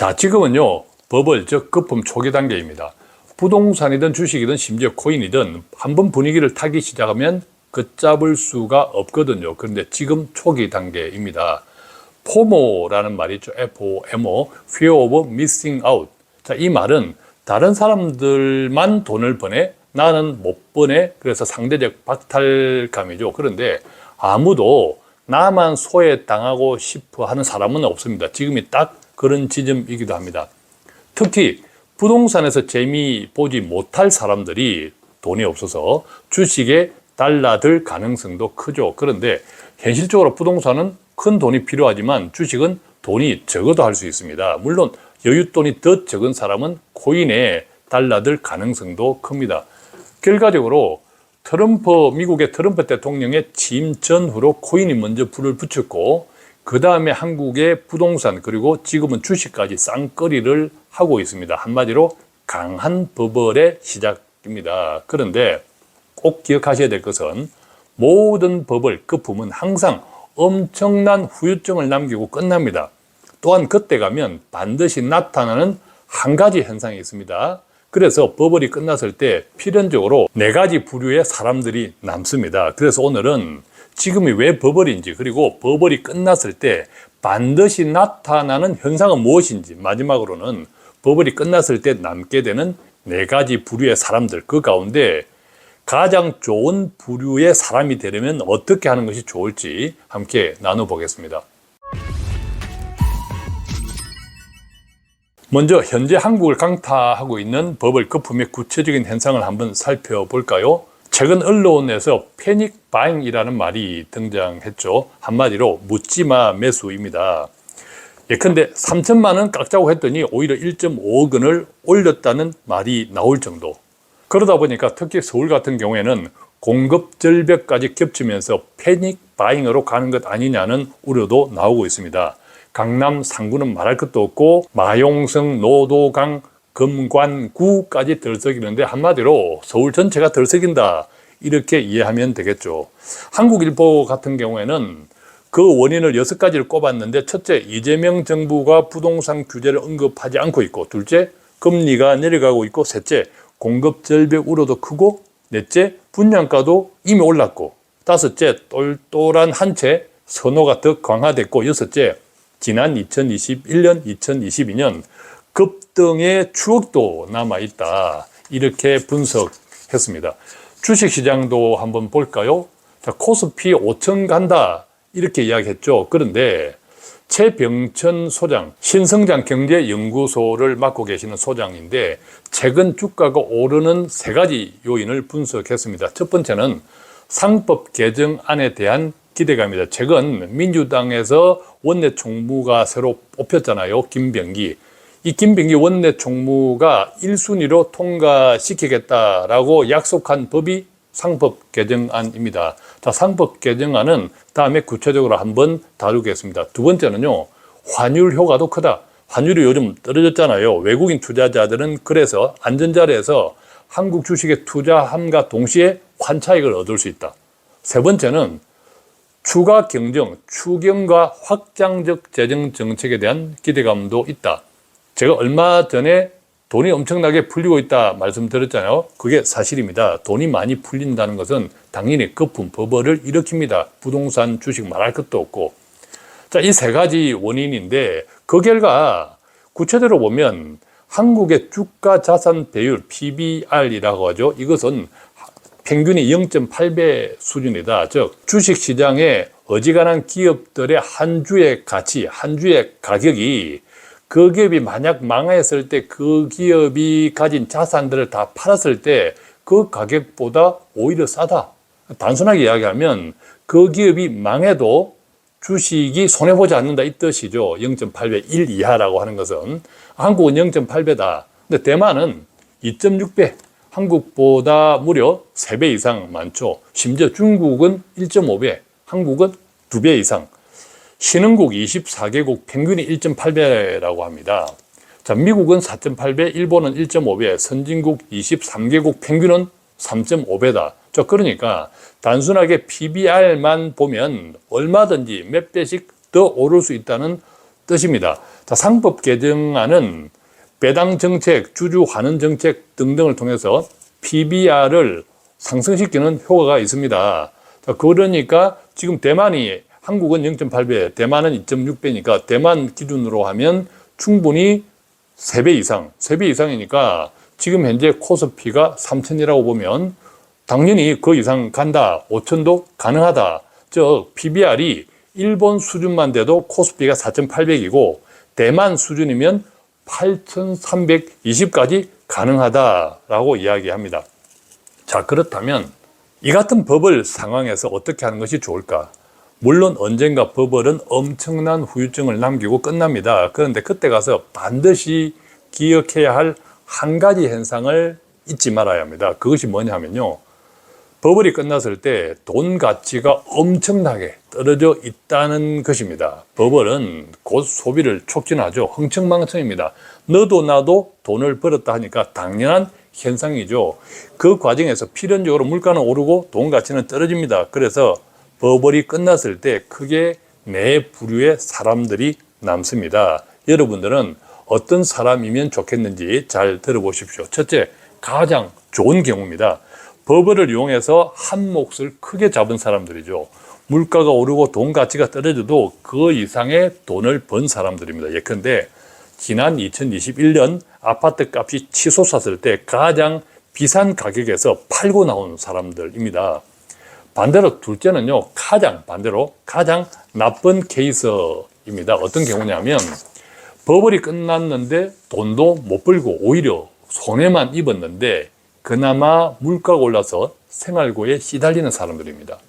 자, 지금은요, 버블, 즉 거품 초기 단계입니다. 부동산이든 주식이든 심지어 코인이든 한번 분위기를 타기 시작하면 걷잡을 수가 없거든요. 그런데 지금 초기 단계입니다. 포모라는 말이 있죠. FOMO, Fear of Missing Out. 자, 이 말은 다른 사람들만 돈을 버네, 나는 못 버네. 그래서 상대적 박탈감이죠. 그런데 아무도 나만 소외당하고 싶어 하는 사람은 없습니다. 지금이 딱 그런 지점이기도 합니다. 특히 부동산에서 재미 보지 못할 사람들이 돈이 없어서 주식에 달라들 가능성도 크죠. 그런데 현실적으로 부동산은 큰 돈이 필요하지만 주식은 돈이 적어도 할 수 있습니다. 물론 여윳돈이 더 적은 사람은 코인에 달라들 가능성도 큽니다. 결과적으로 미국의 트럼프 대통령의 취임 전후로 코인이 먼저 불을 붙였고, 그 다음에 한국의 부동산 그리고 지금은 주식까지 쌍거리를 하고 있습니다. 한마디로 강한 버블의 시작입니다. 그런데 꼭 기억하셔야 될 것은 모든 버블 거품은 항상 엄청난 후유증을 남기고 끝납니다. 또한 그때 가면 반드시 나타나는 한 가지 현상이 있습니다. 그래서 버블이 끝났을 때 필연적으로 4가지 부류의 사람들이 남습니다. 그래서 오늘은 지금이 왜 버블인지, 그리고 버블이 끝났을 때 반드시 나타나는 현상은 무엇인지, 마지막으로는 버블이 끝났을 때 남게 되는 4가지 부류의 사람들, 그 가운데 가장 좋은 부류의 사람이 되려면 어떻게 하는 것이 좋을지 함께 나눠보겠습니다. 먼저 현재 한국을 강타하고 있는 버블 거품의 구체적인 현상을 한번 살펴볼까요? 최근 언론에서 패닉 바잉이라는 말이 등장했죠. 한마디로 묻지마 매수입니다. 예컨대 3천만 원 깎자고 했더니 오히려 1.5억 원을 올렸다는 말이 나올 정도. 그러다 보니까 특히 서울 같은 경우에는 공급 절벽까지 겹치면서 패닉 바잉으로 가는 것 아니냐는 우려도 나오고 있습니다. 강남 상구는 말할 것도 없고 마용성, 노도강, 금관구까지 들썩이는데 한마디로 서울 전체가 들썩인다, 이렇게 이해하면 되겠죠. 한국일보 같은 경우에는 그 원인을 6가지를 꼽았는데, 첫째, 이재명 정부가 부동산 규제를 언급하지 않고 있고, 둘째, 금리가 내려가고 있고, 셋째, 공급 절벽 우려도 크고, 넷째, 분양가도 이미 올랐고, 다섯째, 똘똘한 한 채 선호가 더 강화됐고, 여섯째, 지난 2021년, 2022년 급등의 추억도 남아있다, 이렇게 분석했습니다. 주식시장도 한번 볼까요? 자, 코스피 5천 간다, 이렇게 이야기했죠. 그런데 최병천 소장, 신성장경제연구소를 맡고 계시는 소장인데, 최근 주가가 오르는 3가지 요인을 분석했습니다. 첫 번째는 상법 개정안에 대한 기대감입니다. 최근 민주당에서 원내 총무가 새로 뽑혔잖아요. 김병기. 이 김병기 원내 총무가 1순위로 통과시키겠다라고 약속한 법이 상법 개정안입니다. 자, 상법 개정안은 다음에 구체적으로 한번 다루겠습니다. 두 번째는요, 환율 효과도 크다. 환율이 요즘 떨어졌잖아요. 외국인 투자자들은 그래서 안전자리에서 한국 주식에 투자함과 동시에 환차익을 얻을 수 있다. 세 번째는 추가 경정, 추경과 확장적 재정 정책에 대한 기대감도 있다. 제가 얼마 전에 돈이 엄청나게 풀리고 있다 말씀드렸잖아요. 그게 사실입니다. 돈이 많이 풀린다는 것은 당연히 거품, 버블을 일으킵니다. 부동산, 주식 말할 것도 없고. 자, 이 3가지 원인인데, 그 결과 구체적으로 보면 한국의 주가 자산 배율 PBR이라고 하죠. 이것은 평균이 0.8배 수준이다. 즉 주식시장에 어지간한 기업들의 한 주의 가치, 한 주의 가격이 그 기업이 만약 망했을 때 그 기업이 가진 자산들을 다 팔았을 때 그 가격보다 오히려 싸다. 단순하게 이야기하면 그 기업이 망해도 주식이 손해보지 않는다, 이 뜻이죠. 0.8배, 1 이하라고 하는 것은. 한국은 0.8배다. 근데 대만은 2.6배. 한국보다 무려 3배 이상 많죠. 심지어 중국은 1.5배, 한국은 2배 이상. 신흥국 24개국 평균이 1.8배라고 합니다. 자, 미국은 4.8배, 일본은 1.5배, 선진국 23개국 평균은 3.5배다. 자, 그러니까 단순하게 PBR만 보면 얼마든지 몇 배씩 더 오를 수 있다는 뜻입니다. 자, 상법 개정안은 배당 정책, 주주 환원 정책 등등을 통해서 PBR을 상승시키는 효과가 있습니다. 자, 그러니까 지금 대만이 한국은 0.8배, 대만은 2.6배니까 대만 기준으로 하면 충분히 3배 이상, 3배 이상이니까 지금 현재 코스피가 3,000이라고 보면 당연히 그 이상 간다, 5,000도 가능하다. 즉 PBR이 일본 수준만 돼도 코스피가 4,800이고 대만 수준이면 8,320까지 가능하다라고 이야기합니다. 자, 그렇다면 이 같은 버블 상황에서 어떻게 하는 것이 좋을까? 물론 언젠가 버블은 엄청난 후유증을 남기고 끝납니다. 그런데 그때 가서 반드시 기억해야 할 한 가지 현상을 잊지 말아야 합니다. 그것이 뭐냐 하면요, 버블이 끝났을 때 돈 가치가 엄청나게 떨어져 있다는 것입니다. 버블은 곧 소비를 촉진하죠. 흥청망청입니다. 너도 나도 돈을 벌었다 하니까 당연한 현상이죠. 그 과정에서 필연적으로 물가는 오르고 돈 가치는 떨어집니다. 그래서 버블이 끝났을 때 크게 네 부류의 사람들이 남습니다. 여러분들은 어떤 사람이면 좋겠는지 잘 들어보십시오. 첫째, 가장 좋은 경우입니다. 버블을 이용해서 한 몫을 크게 잡은 사람들이죠. 물가가 오르고 돈 가치가 떨어져도 그 이상의 돈을 번 사람들입니다. 예컨대 지난 2021년 아파트 값이 치솟았을 때 가장 비싼 가격에서 팔고 나온 사람들입니다. 반대로 둘째는요, 가장 나쁜 케이스입니다. 어떤 경우냐면 버블이 끝났는데 돈도 못 벌고 오히려 손해만 입었는데 그나마 물가가 올라서 생활고에 시달리는 사람들입니다.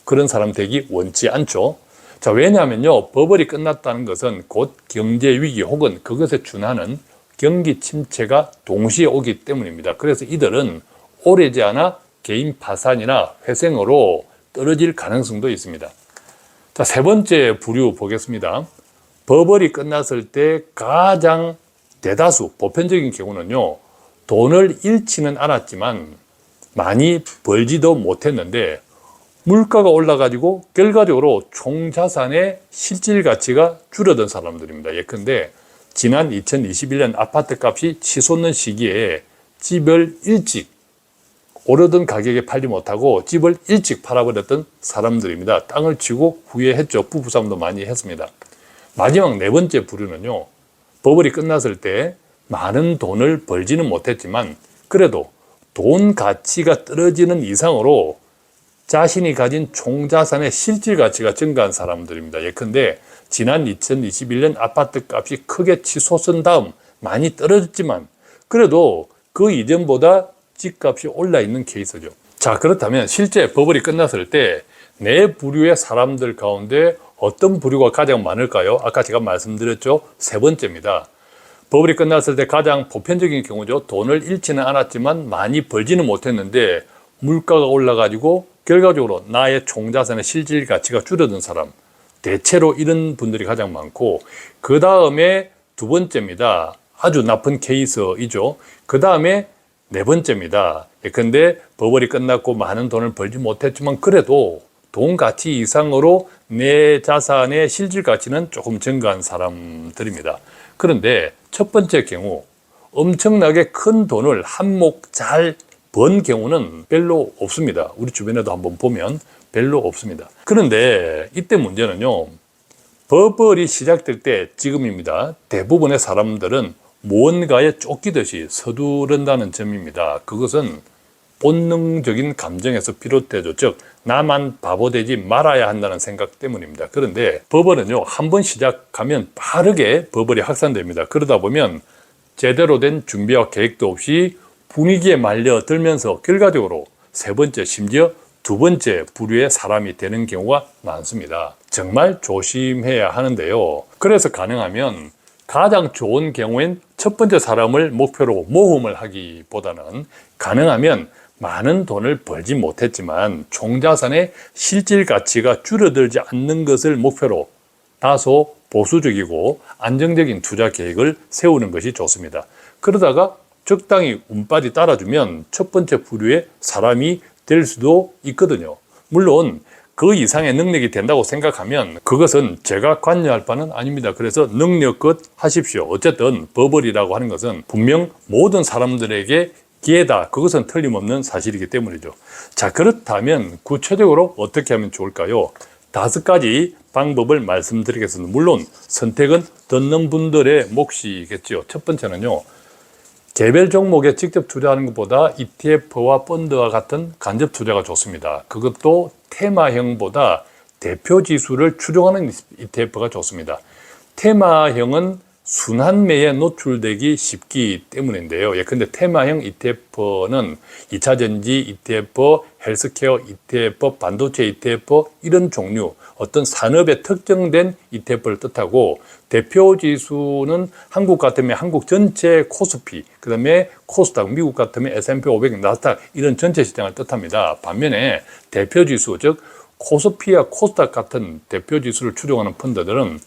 그런 사람 되기 원치 않죠. 자, 왜냐하면요, 버블이 끝났다는 것은 곧 경제 위기 혹은 그것에 준하는 경기 침체가 동시에 오기 때문입니다. 그래서 이들은 오래지 않아 개인 파산이나 회생으로 떨어질 가능성도 있습니다. 자, 세 번째 부류 보겠습니다. 버블이 끝났을 때 가장 대다수 보편적인 경우는요, 돈을 잃지는 않았지만 많이 벌지도 못했는데 물가가 올라가지고 결과적으로 총자산의 실질 가치가 줄어든 사람들입니다. 예컨대 지난 2021년 아파트 값이 치솟는 시기에 집을 일찍 오르던 가격에 팔지 못하고 집을 일찍 팔아버렸던 사람들입니다. 땅을 치고 후회했죠. 부부싸움도 많이 했습니다. 마지막 네 번째 부류는요, 버블이 끝났을 때 많은 돈을 벌지는 못했지만 그래도 돈 가치가 떨어지는 이상으로 자신이 가진 총자산의 실질 가치가 증가한 사람들입니다. 예컨대 지난 2021년 아파트 값이 크게 치솟은 다음 많이 떨어졌지만 그래도 그 이전보다 집값이 올라 있는 케이스죠. 자, 그렇다면 실제 버블이 끝났을 때 네 부류의 사람들 가운데 어떤 부류가 가장 많을까요? 아까 제가 말씀드렸죠. 세 번째입니다. 버블이 끝났을 때 가장 보편적인 경우죠. 돈을 잃지는 않았지만 많이 벌지는 못했는데 물가가 올라가지고 결과적으로 나의 총자산의 실질 가치가 줄어든 사람, 대체로 이런 분들이 가장 많고, 그 다음에 두 번째입니다. 아주 나쁜 케이스이죠. 그 다음에 네 번째입니다. 예컨대 버블이 끝났고 많은 돈을 벌지 못했지만 그래도 돈 가치 이상으로 내 자산의 실질 가치는 조금 증가한 사람들입니다. 그런데 첫 번째 경우, 엄청나게 큰 돈을 한몫 잘 번 경우는 별로 없습니다. 우리 주변에도 한번 보면 별로 없습니다. 그런데 이때 문제는요, 버블이 시작될 때 지금입니다. 대부분의 사람들은 무언가에 쫓기듯이 서두른다는 점입니다. 그것은 본능적인 감정에서 비롯되죠. 즉 나만 바보 되지 말아야 한다는 생각 때문입니다. 그런데 버블은요, 한번 시작하면 빠르게 버블이 확산됩니다. 그러다 보면 제대로 된 준비와 계획도 없이 분위기에 말려들면서 결과적으로 세 번째, 심지어 두 번째 부류의 사람이 되는 경우가 많습니다. 정말 조심해야 하는데요. 그래서 가능하면 가장 좋은 경우엔 첫 번째 사람을 목표로 모험을 하기보다는 가능하면 많은 돈을 벌지 못했지만 총자산의 실질 가치가 줄어들지 않는 것을 목표로 다소 보수적이고 안정적인 투자 계획을 세우는 것이 좋습니다. 그러다가 적당히 운빨이 따라주면 첫 번째 부류의 사람이 될 수도 있거든요. 물론 그 이상의 능력이 된다고 생각하면 그것은 제가 관여할 바는 아닙니다. 그래서 능력껏 하십시오. 어쨌든 버블이라고 하는 것은 분명 모든 사람들에게 기회다. 그것은 틀림없는 사실이기 때문이죠. 자, 그렇다면 구체적으로 어떻게 하면 좋을까요? 5가지 방법을 말씀드리겠습니다. 물론 선택은 듣는 분들의 몫이겠죠. 첫 번째는요, 개별 종목에 직접 투자하는 것보다 ETF와 펀드와 같은 간접 투자가 좋습니다. 그것도 테마형보다 대표 지수를 추종하는 ETF가 좋습니다. 테마형은 순환매에 노출되기 쉽기 때문인데요. 예컨대 테마형 ETF는 2차전지 ETF, 헬스케어 ETF, 반도체 ETF 이런 종류 어떤 산업에 특정된 ETF를 뜻하고, 대표 지수는 한국 같으면 한국 전체 코스피, 그 다음에 코스닥, 미국 같으면 S&P 500, 나스닥 이런 전체 시장을 뜻합니다. 반면에 대표 지수, 즉 코스피와 코스닥 같은 대표 지수를 추종하는 펀드들은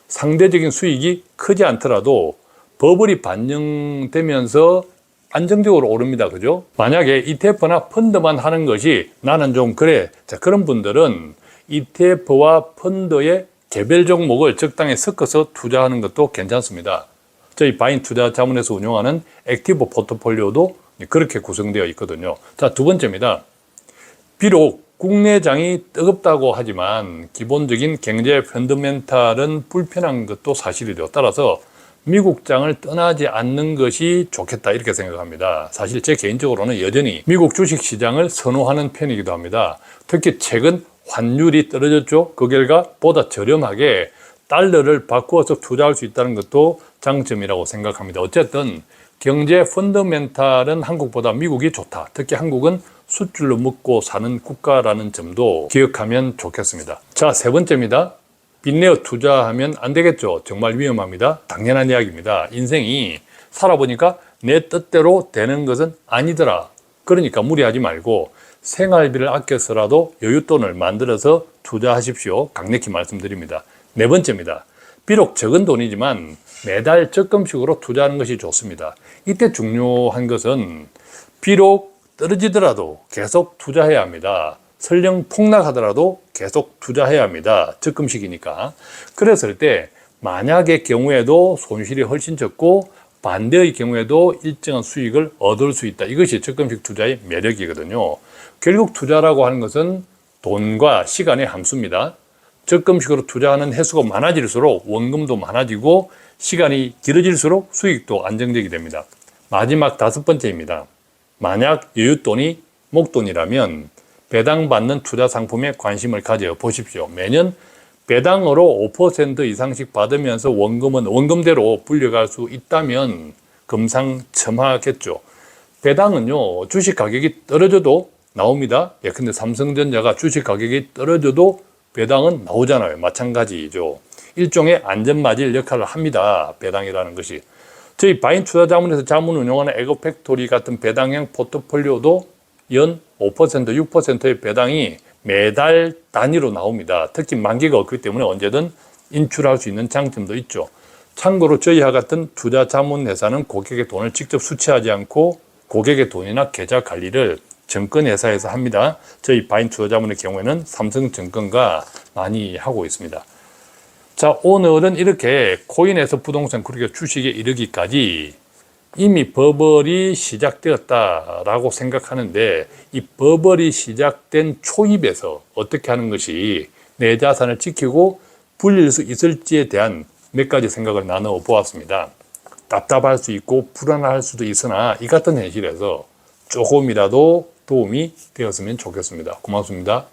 상대적인 수익이 크지 않더라도 버블이 반영되면서 안정적으로 오릅니다. 그죠? 만약에 ETF나 펀드만 하는 것이 나는 좀 그래. 자, 그런 분들은 ETF와 펀드의 개별 종목을 적당히 섞어서 투자하는 것도 괜찮습니다. 저희 바인 투자 자문에서 운영하는 액티브 포트폴리오도 그렇게 구성되어 있거든요. 자, 두 번째입니다. 비록 국내장이 뜨겁다고 하지만 기본적인 경제 펀더멘탈은 불편한 것도 사실이죠. 따라서 미국장을 떠나지 않는 것이 좋겠다 이렇게 생각합니다. 사실 제 개인적으로는 여전히 미국 주식시장을 선호하는 편이기도 합니다. 특히 최근 환율이 떨어졌죠. 그 결과 보다 저렴하게 달러를 바꾸어서 투자할 수 있다는 것도 장점이라고 생각합니다. 어쨌든 경제 펀더멘탈은 한국보다 미국이 좋다. 특히 한국은 수출로 먹고 사는 국가라는 점도 기억하면 좋겠습니다. 자, 세 번째입니다. 빚내어 투자하면 안 되겠죠. 정말 위험합니다. 당연한 이야기입니다. 인생이 살아보니까 내 뜻대로 되는 것은 아니더라. 그러니까 무리하지 말고 생활비를 아껴서라도 여윳돈을 만들어서 투자하십시오. 강력히 말씀드립니다. 네 번째입니다. 비록 적은 돈이지만 매달 적금식으로 투자하는 것이 좋습니다. 이때 중요한 것은 비록 떨어지더라도 계속 투자해야 합니다. 설령 폭락하더라도 계속 투자해야 합니다. 적금식이니까. 그랬을 때 만약의 경우에도 손실이 훨씬 적고 반대의 경우에도 일정한 수익을 얻을 수 있다. 이것이 적금식 투자의 매력이거든요. 결국 투자라고 하는 것은 돈과 시간의 함수입니다. 적금식으로 투자하는 횟수가 많아질수록 원금도 많아지고 시간이 길어질수록 수익도 안정적이 됩니다. 마지막 5번째입니다. 만약 여윳돈이 목돈이라면 배당받는 투자 상품에 관심을 가져 보십시오. 매년 배당으로 5% 이상씩 받으면서 원금은 원금대로 불려갈 수 있다면 금상첨화겠죠. 배당은요, 주식 가격이 떨어져도 나옵니다. 예컨대 삼성전자가 주식 가격이 떨어져도 배당은 나오잖아요. 마찬가지죠. 일종의 안전마질 역할을 합니다. 배당이라는 것이. 저희 바인 투자자문에서 자문 운영하는 에거팩토리 같은 배당형 포트폴리오도 연 5%, 6%의 배당이 매달 단위로 나옵니다. 특히 만기가 없기 때문에 언제든 인출할 수 있는 장점도 있죠. 참고로 저희와 같은 투자 자문 회사는 고객의 돈을 직접 수취하지 않고 고객의 돈이나 계좌 관리를 증권회사에서 합니다. 저희 바인 투자 자문의 경우에는 삼성증권과 많이 하고 있습니다. 자, 오늘은 이렇게 코인에서 부동산 그리고 주식에 이르기까지 이미 버블이 시작되었다라고 생각하는데, 이 버블이 시작된 초입에서 어떻게 하는 것이 내 자산을 지키고 불릴 수 있을지에 대한 몇 가지 생각을 나눠 보았습니다. 답답할 수 있고 불안할 수도 있으나 이 같은 현실에서 조금이라도 도움이 되었으면 좋겠습니다. 고맙습니다.